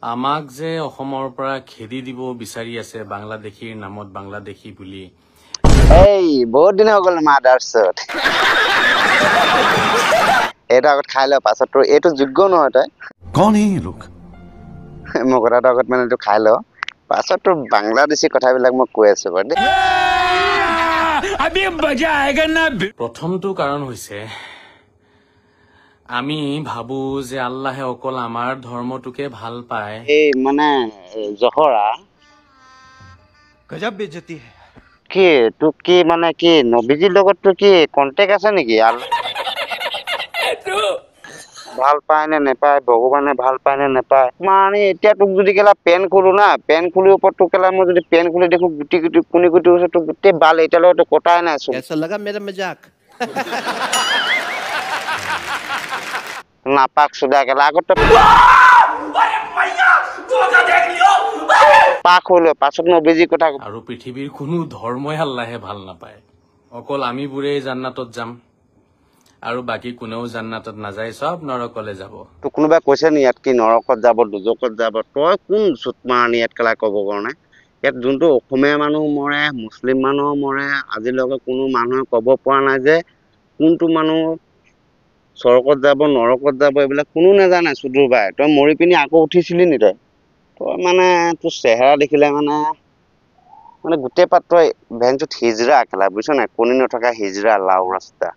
আমাক যে অসমৰ পৰা খেদি দিব বিচাৰি আছে বাংলাদেশীৰ নামত বাংলাদেশী বুলি এই বহুত দিন হৈ গ'ল মাদাৰ্ছত এটা আগত খাই ল পাছত তোৰ এইটো যোগ্য নহয় তই कौन है ये लोग মই কথাটো আগত মানে এইটো খাই ল পাছত তোৰ বাংলাদেশী কথাবিলাক মই কৈ আছো বাৰু দেই প্ৰথমটো কাৰণ হৈছে আমি ভাবো যে আল্লাহে অকল আমাৰ ধৰ্মটোকে ভাল পায় এই মানে জহৰা गजब बेइज्जती है কি তোৰ কি মানে কি নবীজিৰ লগত তোৰ কি কণ্টেক্ট আছে নেকি ভাল পায় নে নেপায় ভগৱানে ভাল পায় নে নেপায় মানে এতিয়া তোক যদি কেলা পেন খোলো না পেন খুলিৰ ওপৰত তোক কেলা মই যদি পেন খুলি দেখো গুটি গুটি কুনি গুটি হৈছে তোক গোটেই বাল এতিয়ালৈকে তোক কটাই নাই চোন कैसा लगा मेरा मजाक নাপাক সুদা কেলা আগত পাক হলো পাছত নবীজিৰ কথা আৰু পৃথিৱীৰ কোনো ধৰ্মই আল্লাহে ভাল নাপায় অকল আমিবোৰেই জান্নাতত যাম আৰু বাকী কোনেও জান্নাতত নাযায় সব নৰকলে যাব তোক কোনোবাই কৈছে নি ইয়াত কি নৰকত যাব দুজকত যাব তই কোন চুতমাৰানি ইয়াত কেলা ক'ব কাৰণে ইয়াত যোনটো অসমীয়া মানুহ মৰে মুছলিম মানুহ মৰে আজিলৈকে কোনো মানুহে ক'ব পৰা নাই যে কোনটো মানুহ স্বৰ্গত যাব নৰকত যাব এইবিলাক কোনো নাজানে চুদুৰ বাই তই মৰি পিনি আকৌ উঠিছিলি নি তই মানে তোৰ চেহেৰা দেখিলে মানে গোটেই পাত তই ভেঞ্চত হিজৰা কেলা বুজিছ নাই কণী নথকা হিজৰা লাও ৰাস্তা